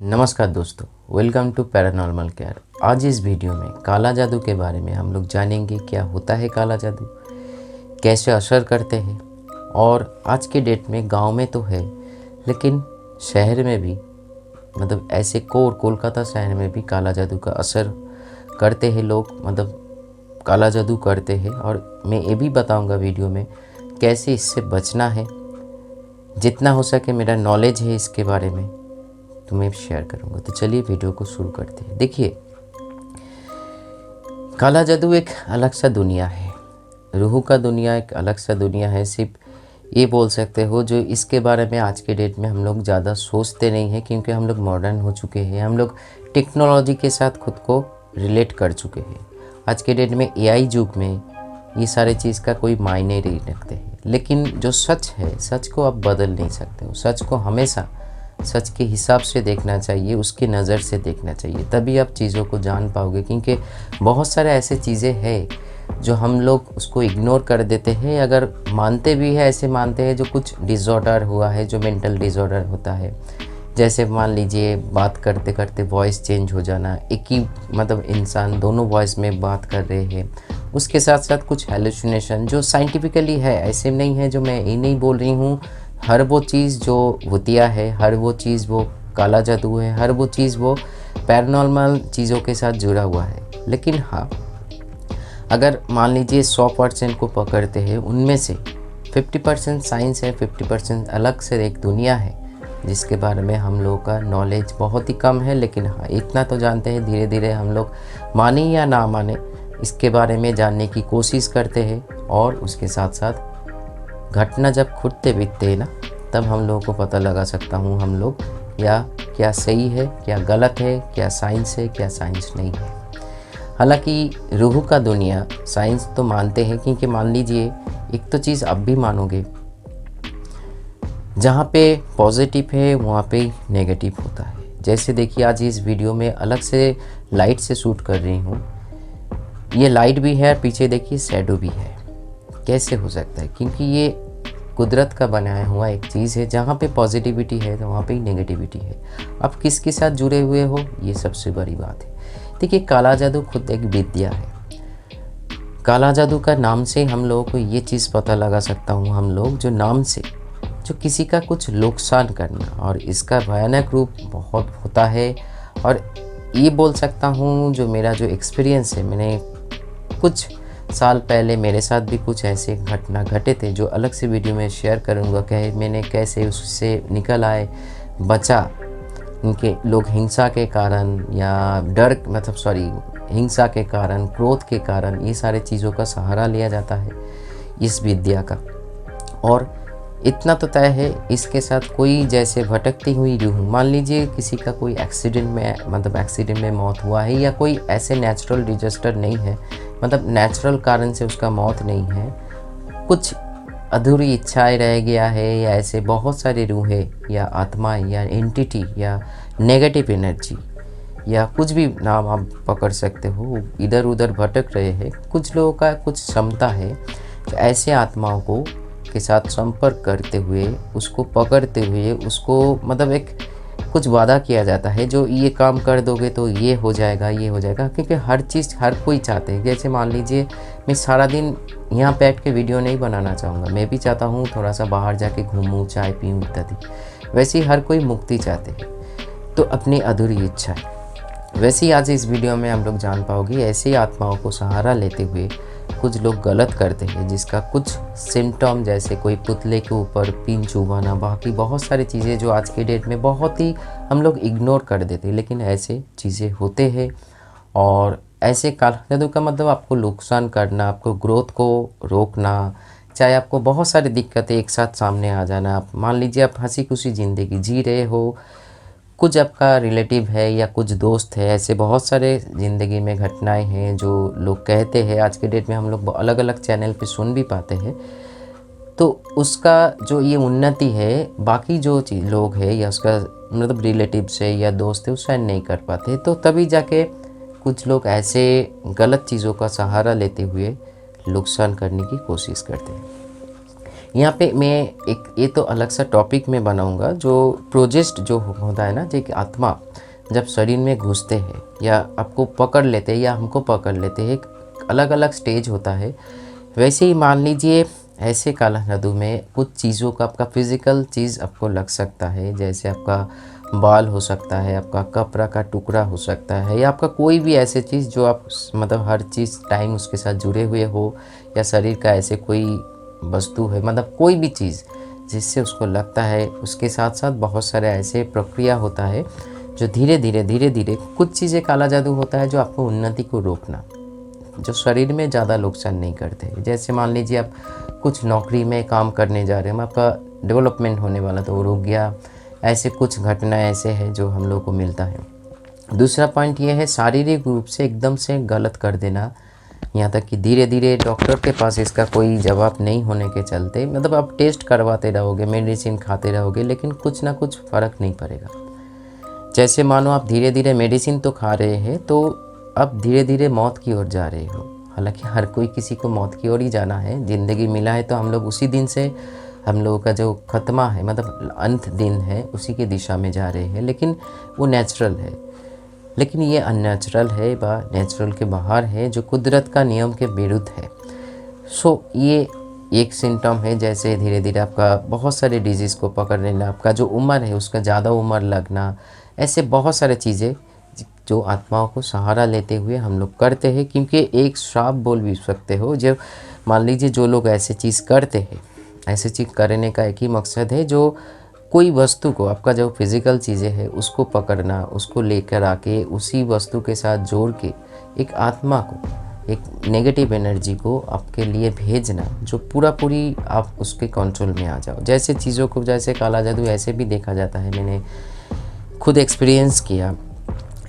नमस्कार दोस्तों, welcome to paranormal care. आज इस वीडियो में काला जादू के बारे में हम लोग जानेंगे। क्या होता है काला जादू, कैसे असर करते हैं, और आज के डेट में गांव में तो है लेकिन शहर में भी ऐसे कोलकाता शहर में भी काला जादू का असर करते हैं लोग, काला जादू करते हैं। और मैं ये भी बताऊंगा वीडियो में कैसे इससे बचना है। जितना हो सके मेरा नॉलेज है इसके बारे में तो मैं शेयर करूंगा। तो चलिए वीडियो को शुरू करते हैं। देखिए, काला जादू एक अलग सा दुनिया है, रूह का दुनिया एक अलग सा दुनिया है। सिर्फ ये बोल सकते हो जो इसके बारे में आज के डेट में हम लोग ज़्यादा सोचते नहीं हैं, क्योंकि हम लोग मॉडर्न हो चुके हैं, हम लोग टेक्नोलॉजी के साथ खुद को रिलेट कर चुके हैं। आज के डेट में एआई युग में ये सारे चीज़ का कोई मायने नहीं रखते हैं। लेकिन जो सच है, सच को आप बदल नहीं सकते हो। सच को हमेशा सच के हिसाब से देखना चाहिए, उसकी नज़र से देखना चाहिए, तभी आप चीज़ों को जान पाओगे। क्योंकि बहुत सारे ऐसे चीज़ें हैं जो हम लोग उसको इग्नोर कर देते हैं। अगर मानते भी हैं, ऐसे मानते हैं जो कुछ डिसऑर्डर हुआ है, जो मेंटल डिसऑर्डर होता है। जैसे मान लीजिए बात करते करते वॉइस चेंज हो जाना, एक ही इंसान दोनों वॉइस में बात कर रहे हैं। उसके साथ साथ कुछ हेलुसिनेशन जो साइंटिफिकली है, ऐसे नहीं है जो मैं ये नहीं बोल रही हूँ। हर वो चीज़ जो भूतिया है, हर वो चीज़ वो काला जादू है, हर वो चीज़ वो पैरानॉर्मल चीज़ों के साथ जुड़ा हुआ है। लेकिन हाँ, अगर मान लीजिए 100% को पकड़ते हैं, उनमें से 50% साइंस है, 50% अलग से एक दुनिया है जिसके बारे में हम लोगों का नॉलेज बहुत ही कम है। लेकिन हाँ, इतना तो जानते हैं, धीरे धीरे हम लोग माने या ना माने इसके बारे में जानने की कोशिश करते हैं। और उसके साथ साथ घटना जब खुदते बीतते हैं ना, तब हम लोगों को पता लगा सकता हूँ हम लोग या क्या सही है, क्या गलत है, क्या साइंस है, क्या साइंस नहीं है। हालांकि रूह का दुनिया साइंस तो मानते हैं, क्योंकि मान लीजिए एक तो चीज़ आप भी मानोगे, जहाँ पे पॉजिटिव है वहाँ पे नेगेटिव होता है। जैसे देखिए, आज इस वीडियो में अलग से लाइट से शूट कर रही हूँ। ये लाइट भी है, पीछे देखिए शैडो भी है। कैसे हो सकता है? क्योंकि ये कुदरत का बनाया हुआ एक चीज़ है। जहाँ पे पॉजिटिविटी है तो वहाँ पे ही नेगेटिविटी है। आप किसके साथ जुड़े हुए हो, ये सबसे बड़ी बात है। देखिए, काला जादू खुद एक विद्या है। काला जादू का नाम से हम लोगों को ये चीज़ पता लगा सकता हूँ, हम लोग जो नाम से जो किसी का कुछ नुकसान करना, और इसका भयानक रूप बहुत होता है। और ये बोल सकता हूँ जो मेरा जो एक्सपीरियंस है, मैंने कुछ साल पहले मेरे साथ भी कुछ ऐसे घटना घटे थे जो अलग से वीडियो में शेयर करूँगा। मैंने कैसे उससे निकल आए, बचा। इनके लोग हिंसा के कारण या हिंसा के कारण, क्रोध के कारण ये सारे चीज़ों का सहारा लिया जाता है इस विद्या का। और इतना तो तय है, इसके साथ कोई जैसे भटकती हुई रूह, मान लीजिए किसी का कोई एक्सीडेंट में मौत हुआ है, या कोई ऐसे नेचुरल डिजास्टर नहीं है, नेचुरल कारण से उसका मौत नहीं है, कुछ अधूरी इच्छाएं रह गया है, या ऐसे बहुत सारी रूहें या आत्माएं या एंटिटी या नेगेटिव एनर्जी या कुछ भी नाम आप पकड़ सकते हो, इधर उधर भटक रहे हैं। कुछ लोगों का कुछ क्षमता है, तो ऐसे आत्माओं को के साथ संपर्क करते हुए, उसको पकड़ते हुए, उसको एक कुछ वादा किया जाता है, जो ये काम कर दोगे तो ये हो जाएगा, ये हो जाएगा। क्योंकि हर चीज़ हर कोई चाहते हैं। जैसे मान लीजिए मैं सारा दिन यहाँ बैठ के वीडियो नहीं बनाना चाहूँगा, मैं भी चाहता हूँ थोड़ा सा बाहर जाके घूमूँ, चाय पीऊँ इत्यादि। वैसे ही हर कोई मुक्ति चाहते हैं, तो अपनी अधूरी इच्छा है। वैसे ही आज इस वीडियो में हम लोग जान पाओगे, ऐसे ही आत्माओं को सहारा लेते हुए कुछ लोग गलत करते हैं, जिसका कुछ सिम्टम जैसे कोई पुतले के ऊपर पिन चुभाना, बाकी बहुत सारी चीज़ें जो आज के डेट में बहुत ही हम लोग इग्नोर कर देते हैं, लेकिन ऐसे चीज़ें होते हैं। और ऐसे काला जादू का आपको नुकसान करना, आपको ग्रोथ को रोकना, चाहे आपको बहुत सारी दिक्कतें एक साथ सामने आ जाना। आप मान लीजिए आप हंसी खुशी ज़िंदगी जी रहे हो, कुछ आपका रिलेटिव है या कुछ दोस्त है, ऐसे बहुत सारे ज़िंदगी में घटनाएं हैं जो लोग कहते हैं। आज के डेट में हम लोग अलग अलग चैनल पे सुन भी पाते हैं। तो उसका जो ये उन्नति है, बाकी जो लोग हैं या उसका रिलेटिव से या दोस्त है, उससे नहीं कर पाते। तो तभी जाके कुछ लोग ऐसे गलत चीज़ों का सहारा लेते हुए नुकसान करने की कोशिश करते हैं। यहाँ पे मैं एक ये तो अलग सा टॉपिक में बनाऊंगा, जो प्रोजेस्ट जो होता है ना, जो एक आत्मा जब शरीर में घुसते हैं या आपको पकड़ लेते हैं या हमको पकड़ लेते हैं, एक अलग अलग स्टेज होता है। वैसे ही मान लीजिए ऐसे काला जादू में कुछ चीज़ों का आपका फिज़िकल चीज़ आपको लग सकता है, जैसे आपका बाल हो सकता है, आपका कपड़ा का टुकड़ा हो सकता है, या आपका कोई भी ऐसे चीज़ जो आप मतलब हर चीज़ टाइम उसके साथ जुड़े हुए हो, या शरीर का ऐसे कोई वस्तु है, मतलब कोई भी चीज़ जिससे उसको लगता है। उसके साथ साथ बहुत सारे ऐसे प्रक्रिया होता है जो धीरे धीरे कुछ चीज़ें काला जादू होता है जो आपको उन्नति को रोकना, जो शरीर में ज़्यादा नुकसान नहीं करते। जैसे मान लीजिए आप कुछ नौकरी में काम करने जा रहे हैं, आपका डेवलपमेंट होने वाला तो वो रुक गया। ऐसे कुछ घटना ऐसे हैं जो हम लोग को मिलता है। दूसरा पॉइंट ये है शारीरिक रूप से एकदम से गलत कर देना, यहाँ तक कि धीरे धीरे डॉक्टर के पास इसका कोई जवाब नहीं होने के चलते, मतलब आप टेस्ट करवाते रहोगे, मेडिसिन खाते रहोगे, लेकिन कुछ ना कुछ फ़र्क नहीं पड़ेगा। जैसे मानो आप धीरे धीरे मेडिसिन तो खा रहे हैं, तो अब धीरे धीरे मौत की ओर जा रहे हो। हालांकि हर कोई किसी को मौत की ओर ही जाना है, ज़िंदगी मिला है तो हम लोग उसी दिन से, हम लोगों का जो ख़त्मा है मतलब अंत दिन है, उसी की दिशा में जा रहे हैं। लेकिन वो नेचुरल है, लेकिन ये अननेचुरल है व नेचुरल के बाहर है, जो कुदरत का नियम के विरुद्ध है। सो ये एक सिम्टम है। जैसे धीरे धीरे आपका बहुत सारे डिजीज़ को पकड़ लेना, आपका जो उम्र है उसका ज़्यादा उम्र लगना, ऐसे बहुत सारे चीज़ें जो आत्माओं को सहारा लेते हुए हम लोग करते हैं। क्योंकि एक श्राप बोल भी सकते हो, जो मान लीजिए जो लोग ऐसे चीज़ करते हैं, ऐसे चीज़ करने का एक ही मकसद है, जो कोई वस्तु को, आपका जो फिज़िकल चीज़ें हैं उसको पकड़ना, उसको लेकर आके उसी वस्तु के साथ जोड़ के एक आत्मा को, एक नेगेटिव एनर्जी को आपके लिए भेजना, जो पूरी आप उसके कंट्रोल में आ जाओ। जैसे चीज़ों को, जैसे काला जादू ऐसे भी देखा जाता है, मैंने खुद एक्सपीरियंस किया।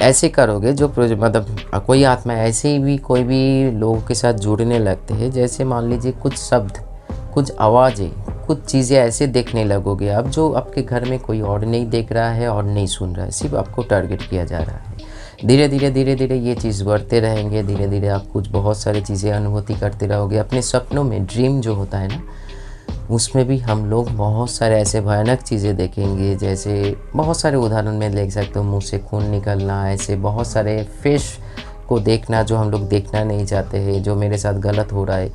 ऐसे करोगे जो मतलब कोई आत्मा ऐसे ही भी कोई भी लोगों के साथ जुड़ने लगते हैं। जैसे मान लीजिए कुछ शब्द, कुछ आवाज़ें, कुछ चीज़ें ऐसे देखने लगोगे आप, जो आपके घर में कोई और नहीं देख रहा है और नहीं सुन रहा है, सिर्फ आपको टारगेट किया जा रहा है। धीरे धीरे ये चीज़ बढ़ते रहेंगे। धीरे धीरे आप कुछ बहुत सारी चीज़ें अनुभूति करते रहोगे। अपने सपनों में, ड्रीम जो होता है ना, उसमें भी हम लोग बहुत सारे ऐसे भयानक चीज़ें देखेंगे। जैसे बहुत सारे उदाहरण में देख सकते हो, मुंह से खून निकलना, ऐसे बहुत सारे फिश को देखना जो हम लोग देखना नहीं चाहते हैं, जो मेरे साथ गलत हो रहा है।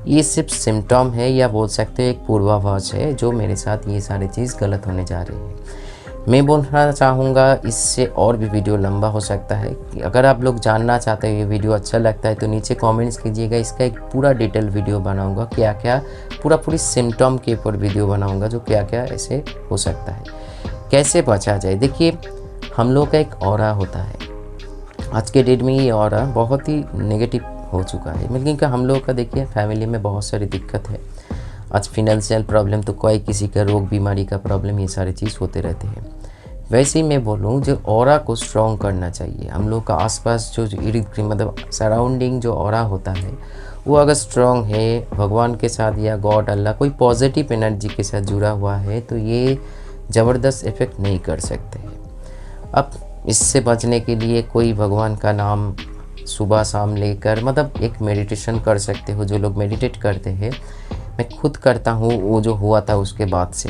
ये सिर्फ सिम्टम है, या बोल सकते हो एक पूर्वाभास है, जो मेरे साथ ये सारी चीज़ गलत होने जा रही है। मैं बोलना चाहूँगा, इससे और भी वीडियो लंबा हो सकता है। अगर आप लोग जानना चाहते हो, ये वीडियो अच्छा लगता है, तो नीचे कमेंट्स कीजिएगा। इसका एक पूरा डिटेल वीडियो बनाऊँगा, क्या क्या पूरी सिम्टम के ऊपर वीडियो बनाऊँगा, जो क्या क्या ऐसे हो सकता है, कैसे बचा जाए। देखिए, हम लोग का एक ऑरा होता है। आज के डेट में ये ऑरा बहुत ही नेगेटिव हो चुका है, लेकिन क्या हम लोग का, देखिए फैमिली में बहुत सारी दिक्कत है। आज फिनेंशियल प्रॉब्लम तो कोई, किसी का रोग बीमारी का प्रॉब्लम, ये सारे चीज़ होते रहते हैं। वैसे ही मैं बोलूँ, जो ऑरा को स्ट्रॉन्ग करना चाहिए। हम लोग का आसपास जो इर्द मतलब सराउंडिंग जो ऑरा होता है, वो अगर स्ट्रॉन्ग है, भगवान के साथ या गॉड, अल्लाह, कोई पॉजिटिव एनर्जी के साथ जुड़ा हुआ है, तो ये ज़बरदस्त इफ़ेक्ट नहीं कर सकते हैं। अब इससे बचने के लिए कोई भगवान का नाम सुबह शाम लेकर, मतलब एक मेडिटेशन कर सकते हो। जो लोग मेडिटेट करते हैं, मैं खुद करता हूँ, वो जो हुआ था उसके बाद से,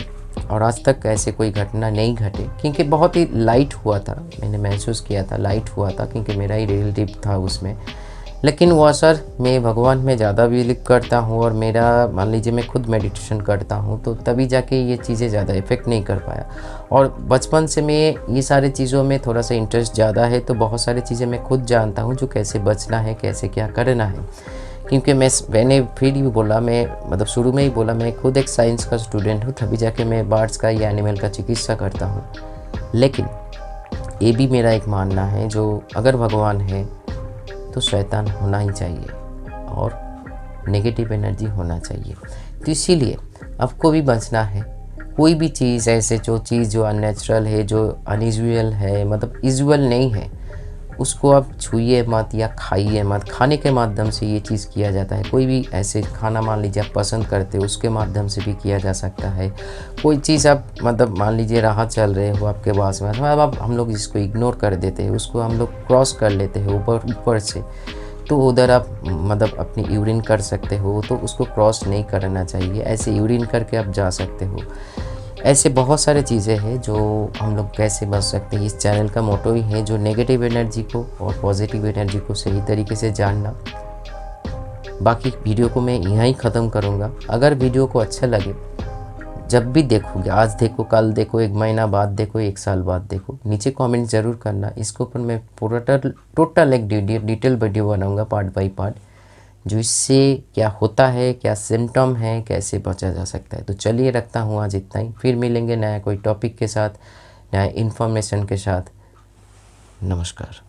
और आज तक ऐसे कोई घटना नहीं घटे, क्योंकि बहुत ही लाइट हुआ था। मैंने महसूस किया था लाइट हुआ था, क्योंकि मेरा ही रिलेटिव था उसमें। लेकिन वो असर मैं भगवान में ज़्यादा बिलीव करता हूँ, और मेरा मान लीजिए मैं खुद मेडिटेशन करता हूँ, तो तभी जाके ये चीज़ें ज़्यादा इफ़ेक्ट नहीं कर पाया। और बचपन से मैं ये सारी चीज़ों में थोड़ा सा इंटरेस्ट ज़्यादा है, तो बहुत सारी चीज़ें मैं खुद जानता हूँ, जो कैसे बचना है, कैसे क्या करना है। क्योंकि मैंने फिर भी बोला, मैं मतलब शुरू में ही बोला, मैं खुद एक साइंस का स्टूडेंट हूँ, तभी जाके मैं बर्ड्स का या एनिमल का चिकित्सा करता हूँ। लेकिन ये भी मेरा एक मानना है, जो अगर भगवान है तो शैतान होना ही चाहिए, और नेगेटिव एनर्जी होना चाहिए। तो इसीलिए आपको भी बचना है। कोई भी चीज़ ऐसे, जो चीज़ जो अननेचुरल है, जो अनयूजुअल है, मतलब यूजुअल नहीं है, उसको आप छूइए मत या खाइए मत। खाने के माध्यम से ये चीज़ किया जाता है। कोई भी ऐसे खाना मान लीजिए आप पसंद करते हो, उसके माध्यम से भी किया जा सकता है। कोई चीज़ आप मतलब मान लीजिए राह चल रहे हो आपके पास में, अब हम लोग जिसको इग्नोर कर देते हैं, उसको हम लोग क्रॉस कर लेते हैं ऊपर से, तो उधर आप मतलब अपनी यूरिन कर सकते हो, तो उसको क्रॉस नहीं करना चाहिए, ऐसे यूरिन करके आप जा सकते हो। ऐसे बहुत सारे चीज़ें हैं जो हम लोग कैसे बच सकते हैं। इस चैनल का मोटो ही है जो नेगेटिव एनर्जी को और पॉजिटिव एनर्जी को सही तरीके से जानना। बाकी वीडियो को मैं यहाँ ही ख़त्म करूँगा। अगर वीडियो को अच्छा लगे, जब भी देखोगे, आज देखो, कल देखो, 1 महीना बाद देखो, 1 साल बाद देखो, नीचे कमेंट ज़रूर करना। इसके ऊपर मैं पूरा टोटल एक डिटेल वीडियो बनाऊँगा पार्ट बाई पार्ट, जो इससे क्या होता है, क्या सिम्टम है, कैसे बचा जा सकता है। तो चलिए रखता हूँ आज इतना ही, फिर मिलेंगे नया कोई टॉपिक के साथ, नया इन्फॉर्मेशन के साथ। नमस्कार।